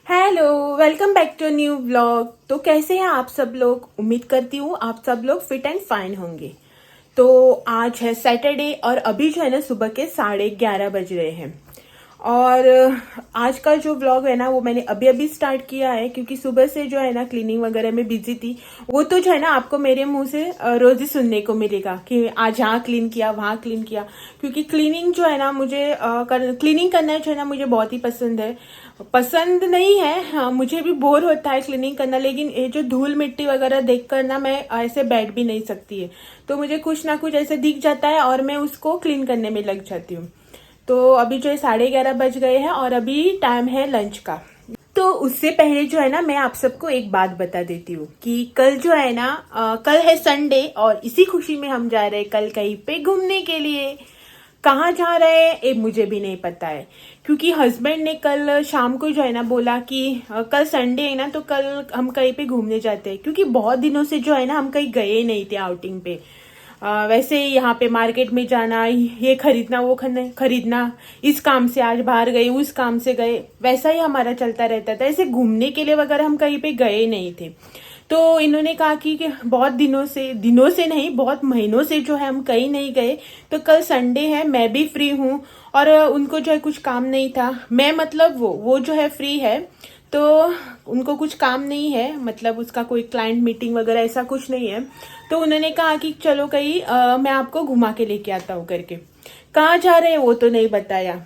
Hello, welcome back to new vlog. तो कैसे हैं आप सब लोग? उम्मीद करती हूँ आप सब लोग फिट एंड फाइन होंगे। तो आज है सैटरडे और अभी जो है ना सुबह के 11:30 बज रहे हैं। और आज का जो व्लॉग है ना वो मैंने अभी अभी स्टार्ट किया है, क्योंकि सुबह से जो है ना क्लीनिंग वगैरह में बिजी थी। वो तो जो है ना आपको मेरे मुंह से रोज ही सुनने को मिलेगा कि आज यहाँ क्लीन किया, वहाँ क्लीन किया। क्योंकि क्लीनिंग जो है ना मुझे क्लीनिंग करना जो है ना मुझे बहुत ही पसंद है। पसंद नहीं है, हाँ, मुझे भी बोर होता है क्लीनिंग करना, लेकिन ये जो धूल मिट्टी वगैरह देख कर ना मैं ऐसे बैठ भी नहीं सकती है। तो मुझे कुछ ना कुछ ऐसे दिख जाता है और मैं उसको क्लीन करने में लग जाती हूँ। तो अभी जो है 11:30 बज गए हैं और अभी टाइम है लंच का। तो उससे पहले जो है ना मैं आप सबको एक बात बता देती हूँ कि कल जो है ना कल है संडे और इसी खुशी में हम जा रहे हैं कल कहीं पे घूमने के लिए। कहाँ जा रहे हैं ये मुझे भी नहीं पता है, क्योंकि हस्बैंड ने कल शाम को जो है ना बोला कि कल संडे है ना तो कल हम कहीं पे घूमने जाते हैं, क्योंकि बहुत दिनों से जो है ना हम कहीं गए नहीं थे आउटिंग पे। वैसे यहाँ पे मार्केट में जाना, ये खरीदना वो खरीदना, इस काम से आज बाहर गए, उस काम से गए, वैसा ही हमारा चलता रहता था। ऐसे घूमने के लिए वगैरह हम कहीं पे गए नहीं थे। तो इन्होंने कहा कि बहुत दिनों से नहीं, बहुत महीनों से जो है हम कहीं नहीं गए। तो कल संडे है, मैं भी फ्री हूँ और उनको जो है कुछ काम नहीं था। मैं मतलब वो जो है फ्री है, तो उनको कुछ काम नहीं है, मतलब उसका कोई क्लाइंट मीटिंग वगैरह ऐसा कुछ नहीं है। तो उन्होंने कहा कि चलो कहीं मैं आपको घुमा के लेके आता हूँ करके। कहाँ जा रहे हैं वो तो नहीं बताया।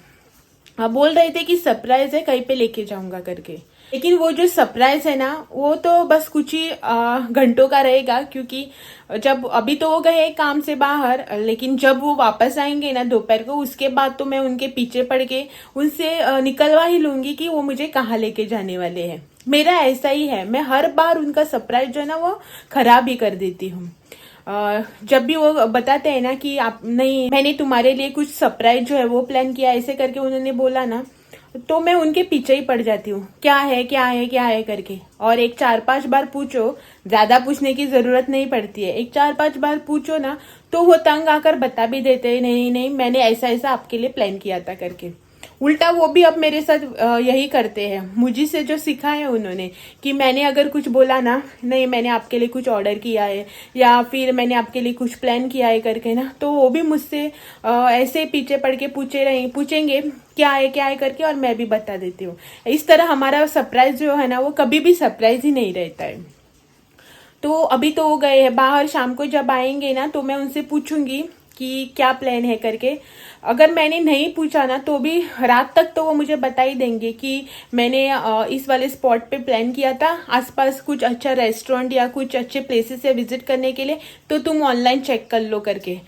हाँ, बोल रहे थे कि सरप्राइज है, कहीं पे लेके जाऊंगा करके। लेकिन वो जो सरप्राइज है ना वो तो बस कुछ ही घंटों का रहेगा, क्योंकि जब अभी तो वो गए काम से बाहर, लेकिन जब वो वापस आएंगे ना दोपहर को, उसके बाद तो मैं उनके पीछे पड़ के उनसे निकलवा ही लूंगी कि वो मुझे कहाँ लेके जाने वाले हैं। मेरा ऐसा ही है, मैं हर बार उनका सरप्राइज जो है ना वो खराब ही कर देती हूँ। जब भी वो बताते हैं ना कि आप नहीं, मैंने तुम्हारे लिए कुछ सरप्राइज जो है वो प्लान किया, ऐसे करके उन्होंने बोला ना, तो मैं उनके पीछे ही पड़ जाती हूँ, क्या है क्या है क्या है करके। और एक 4-5 बार पूछो, ज्यादा पूछने की जरूरत नहीं पड़ती है, एक 4-5 बार पूछो ना तो वो तंग आकर बता भी देते हैं, नहीं नहीं मैंने ऐसा ऐसा आपके लिए प्लान किया था करके। उल्टा वो भी अब मेरे साथ यही करते हैं, मुझे से जो सीखा है उन्होंने, कि मैंने अगर कुछ बोला ना, नहीं मैंने आपके लिए कुछ ऑर्डर किया है या फिर मैंने आपके लिए कुछ प्लान किया है करके ना, तो वो भी मुझसे ऐसे पीछे पड़ के पूछेंगे क्या है करके, और मैं भी बता देती हूँ। इस तरह हमारा सरप्राइज जो है ना वो कभी भी सरप्राइज ही नहीं रहता है। तो अभी तो वो गए हैं बाहर, शाम को जब आएंगे ना तो मैं उनसे पूछूंगी कि क्या प्लान है करके। अगर मैंने नहीं पूछा ना तो भी रात तक तो वो मुझे बता ही देंगे कि मैंने इस वाले स्पॉट पे प्लान किया था, आसपास कुछ अच्छा रेस्टोरेंट या कुछ अच्छे प्लेसेस है विजिट करने के लिए, तो तुम ऑनलाइन चेक कर लो करके।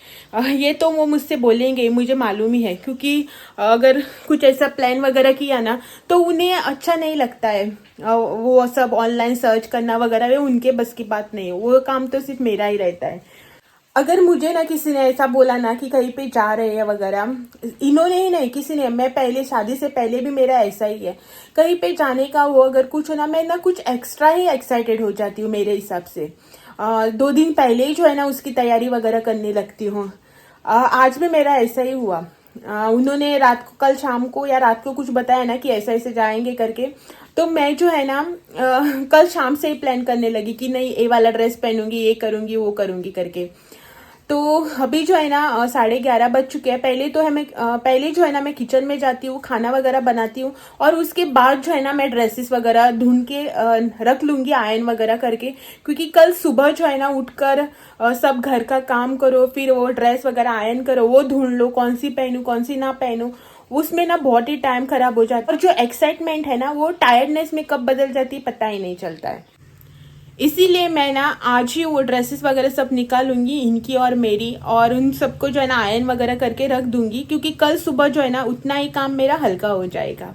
ये तो वो मुझसे बोलेंगे, मुझे मालूम ही है, क्योंकि अगर कुछ ऐसा प्लान वगैरह किया ना तो उन्हें अच्छा नहीं लगता है। वो सब ऑनलाइन सर्च करना वगैरह वे उनके बस की बात नहीं है, वो काम तो सिर्फ मेरा ही रहता है। अगर मुझे ना किसी ने ऐसा बोला ना कि कहीं पे जा रहे हैं वगैरह, इन्होंने ही नहीं किसी ने, मैं पहले शादी से पहले भी मेरा ऐसा ही है, कहीं पे जाने का वो अगर कुछ हो ना, मैं ना कुछ एक्स्ट्रा ही एक्साइटेड हो जाती हूँ मेरे हिसाब से। 2 दिन पहले ही जो है ना उसकी तैयारी वगैरह करने लगती हूँ। आज भी मेरा ऐसा ही हुआ। उन्होंने रात को, कल शाम को या रात को कुछ बताया ना कि ऐसा ऐसे जाएंगे करके, तो मैं जो है ना कल शाम से ही प्लान करने लगी कि नहीं ये वाला ड्रेस पहनूंगी, ये करूंगी वो करूंगी करके। तो अभी जो है ना 11:30 बज चुके हैं। पहले जो है ना मैं किचन में जाती हूँ, खाना वगैरह बनाती हूँ, और उसके बाद जो है ना मैं ड्रेसेस वगैरह ढूंढ के रख लूंगी आयरन वगैरह करके, क्योंकि कल सुबह जो है ना उठकर सब घर का काम करो, फिर वो ड्रेस वगैरह आयरन करो, वो ढूंढ लो कौन सी पहनूं कौन सी ना पहनूं, उसमें ना बहुत ही टाइम खराब हो जाता है, और जो एक्साइटमेंट है ना वो टायर्डनेस में कब बदल जाती है पता ही नहीं चलता है। इसीलिए मैं ना आज ही वो ड्रेसेस वगैरह सब निकालूंगी, इनकी और मेरी, और उन सबको जो है ना आयरन वगैरह करके रख दूंगी, क्योंकि कल सुबह जो है ना उतना ही काम मेरा हल्का हो जाएगा।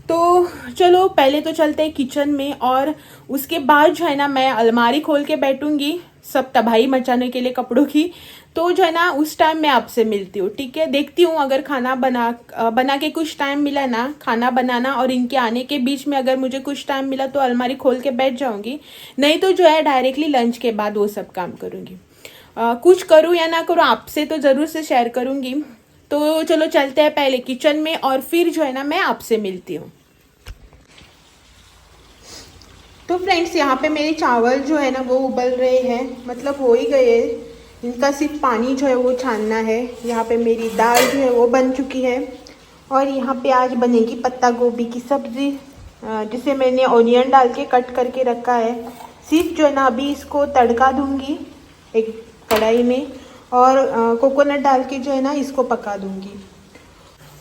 तो चलो पहले तो चलते हैं किचन में, और उसके बाद जो है ना मैं अलमारी खोल के बैठूंगी सब तबाही मचाने के लिए कपड़ों की। तो जो है ना उस टाइम मैं आपसे मिलती हूँ, ठीक है? देखती हूँ अगर खाना बना के कुछ टाइम मिला ना, खाना बनाना और इनके आने के बीच में अगर मुझे कुछ टाइम मिला तो अलमारी खोल के बैठ जाऊंगी, नहीं तो जो है डायरेक्टली लंच के बाद वो सब काम करूंगी। कुछ करूँ या ना करूँ आपसे तो जरूर से शेयर करूंगी। तो चलो चलते हैं पहले किचन में और फिर जो है ना मैं आपसे मिलती हूँ। तो फ्रेंड्स यहाँ पे मेरे चावल जो है ना वो उबल रहे हैं, मतलब हो ही गए। इनका सिर्फ पानी जो है वो छानना है। यहाँ पे मेरी दाल जो है वो बन चुकी है और यहाँ पे आज बनेगी पत्ता गोभी की सब्ज़ी, जिसे मैंने ऑनियन डाल के कट करके रखा है। सिर्फ जो है ना अभी इसको तड़का दूंगी एक कढ़ाई में और कोकोनट डाल के जो है ना इसको पका दूंगी।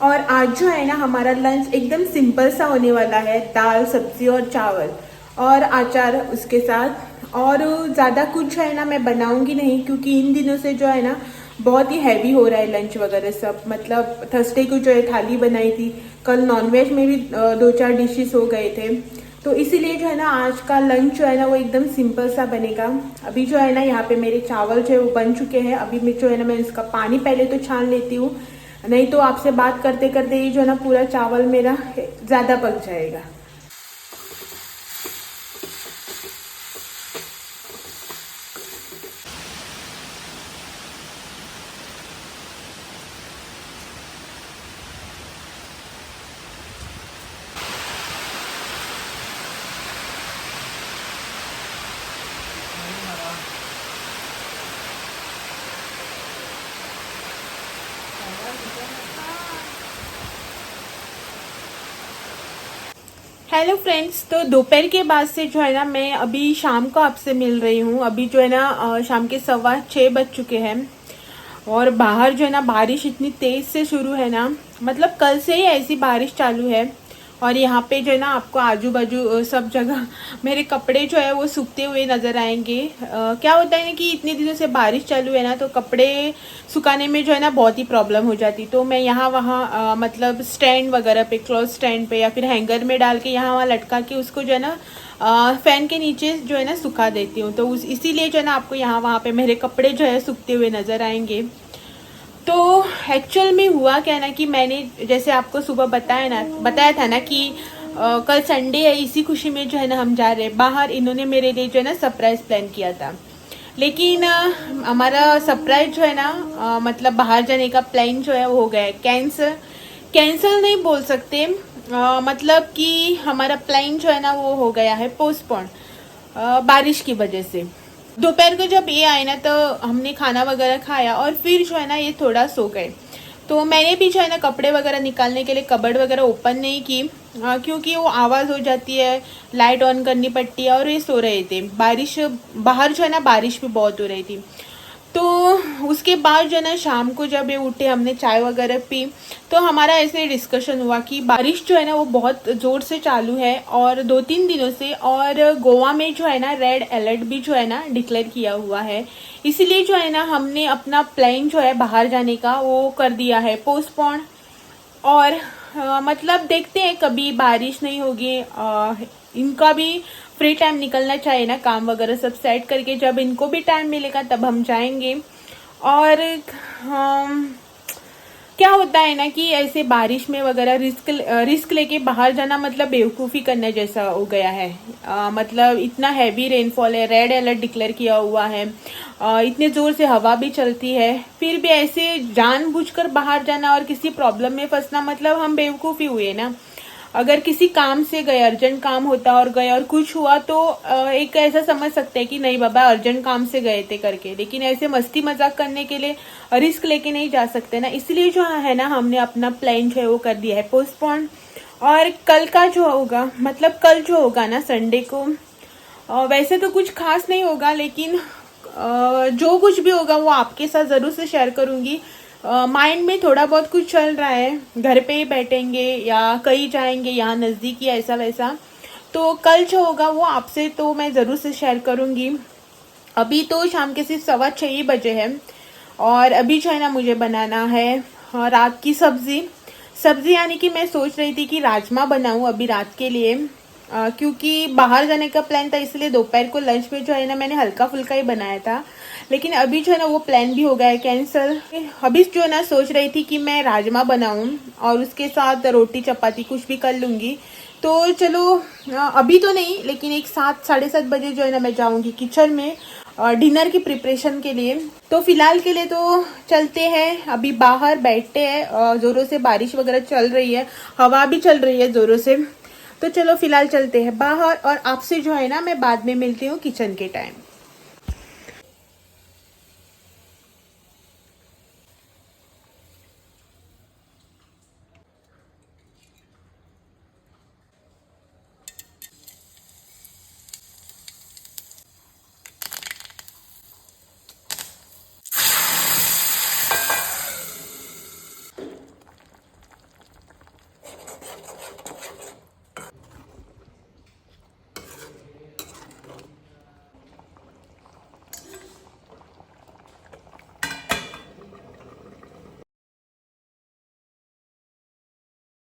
और आज जो है ना हमारा लंच एकदम सिंपल सा होने वाला है, दाल सब्जी और चावल और अचार उसके साथ। और ज़्यादा कुछ है ना मैं बनाऊंगी नहीं, क्योंकि इन दिनों से जो है ना बहुत ही हैवी हो रहा है लंच वगैरह सब। मतलब थर्सडे को जो है थाली बनाई थी, कल नॉनवेज में भी 2-4 डिशेस हो गए थे, तो इसीलिए जो है ना आज का लंच जो है ना वो एकदम सिंपल सा बनेगा। अभी जो है ना यहाँ पे मेरे चावल जो है वो बन चुके हैं। अभी मैं जो है ना मैं इसका पानी पहले तो छान लेती हूँ, नहीं तो आपसे बात करते करते ही जो है ना पूरा चावल मेरा ज़्यादा पक जाएगा। हेलो फ्रेंड्स, तो दोपहर के बाद से जो है ना मैं अभी शाम को आपसे मिल रही हूँ। अभी जो है ना शाम के 6:15 बज चुके हैं और बाहर जो है ना बारिश इतनी तेज से शुरू है ना, मतलब कल से ही ऐसी बारिश चालू है। और यहाँ पे जो है ना आपको आजू बाजू सब जगह मेरे कपड़े जो है वो सूखते हुए नज़र आएंगे। क्या होता है ना कि इतने दिनों से बारिश चालू है ना, तो कपड़े सुखाने में जो है ना बहुत ही प्रॉब्लम हो जाती। तो मैं यहाँ वहाँ मतलब स्टैंड वगैरह पे, क्लॉथ स्टैंड पे या फिर हैंगर में डाल के यहाँ वहाँ लटका के उसको जो है ना फैन के नीचे जो है ना सुखा देती हूँ। तो इसीलिए जो है ना आपको यहाँ वहाँ पे मेरे कपड़े जो है सूखते हुए नज़र आएंगे। तो एक्चुअल में हुआ क्या ना कि मैंने जैसे आपको सुबह बताया था ना कि कल संडे है, इसी खुशी में जो है ना हम जा रहे हैं बाहर। इन्होंने मेरे लिए जो है ना सरप्राइज प्लान किया था, लेकिन हमारा सरप्राइज जो है ना मतलब बाहर जाने का प्लान जो है वो हो गया है कैंसिल। कैंसिल नहीं बोल सकते, मतलब कि हमारा प्लान जो है ना वो हो गया है पोस्टपोन बारिश की वजह से। दोपहर को जब ये आए ना तो हमने खाना वगैरह खाया और फिर जो है ना ये थोड़ा सो गए। तो मैंने भी जो है ना कपड़े वगैरह निकालने के लिए कबर्ड वगैरह ओपन नहीं की, क्योंकि वो आवाज़ हो जाती है, लाइट ऑन करनी पड़ती है। और ये सो रहे थे, बारिश बाहर जो है ना बारिश भी बहुत हो रही थी। तो उसके बाद जो है ना शाम को जब ये उठे, हमने चाय वगैरह पी, तो हमारा ऐसे डिस्कशन हुआ कि बारिश जो है ना वो बहुत ज़ोर से चालू है और 2-3 दिनों से। और गोवा में जो है ना रेड अलर्ट भी जो है ना डिक्लेयर किया हुआ है। इसीलिए जो है ना हमने अपना प्लान जो है बाहर जाने का वो कर दिया है पोस्टपोन। और मतलब देखते हैं, कभी बारिश नहीं होगी, इनका भी फ्री टाइम निकलना चाहिए ना, काम वगैरह सब सेट करके जब इनको भी टाइम मिलेगा तब हम जाएंगे। और क्या होता है ना कि ऐसे बारिश में वगैरह रिस्क लेके बाहर जाना मतलब बेवकूफ़ी करने जैसा हो गया है। मतलब इतना हैवी रेनफॉल है, रेड अलर्ट डिक्लेयर किया हुआ है, इतने ज़ोर से हवा भी चलती है, फिर भी ऐसे जानबूझकर बाहर जाना और किसी प्रॉब्लम में फंसना, मतलब हम बेवकूफ़ी हुए ना। अगर किसी काम से गए, अर्जेंट काम होता और गए और कुछ हुआ तो एक ऐसा समझ सकते हैं कि नहीं बाबा अर्जेंट काम से गए थे करके, लेकिन ऐसे मस्ती मजाक करने के लिए रिस्क लेके नहीं जा सकते ना। इसलिए जो है ना हमने अपना प्लान जो है वो कर दिया है पोस्टपोन। और कल का जो होगा, मतलब कल जो होगा ना संडे को, वैसे तो कुछ खास नहीं होगा, लेकिन जो कुछ भी होगा वो आपके साथ ज़रूर से शेयर करूँगी। माइंड में थोड़ा बहुत कुछ चल रहा है, घर पे ही बैठेंगे या कहीं जाएंगे यहाँ नज़दीक या ऐसा वैसा, तो कल जो होगा वो आपसे तो मैं ज़रूर से शेयर करूँगी। अभी तो शाम के सिर्फ 6:15 ही बजे हैं और अभी जो है ना मुझे बनाना है रात की सब्ज़ी, यानी कि मैं सोच रही थी कि राजमा बनाऊँ अभी रात के लिए, क्योंकि बाहर जाने का प्लान था, इसलिए दोपहर को लंच में जो है ना मैंने हल्का फुल्का ही बनाया था। लेकिन अभी जो है ना वो प्लान भी हो गया है कैंसिल। अभी जो है ना सोच रही थी कि मैं राजमा बनाऊं और उसके साथ रोटी चपाती कुछ भी कर लूँगी। तो चलो अभी तो नहीं, लेकिन एक 7-7:30 बजे जो है ना मैं जाऊँगी किचन में डिनर की प्रिपरेशन के लिए। तो फिलहाल के लिए तो चलते हैं, अभी बाहर बैठते हैं, ज़ोरों से बारिश वगैरह चल रही है, हवा भी चल रही है ज़ोरों से। तो चलो फिलहाल चलते हैं बाहर और आपसे जो है ना मैं बाद में मिलती हूँ किचन के टाइम।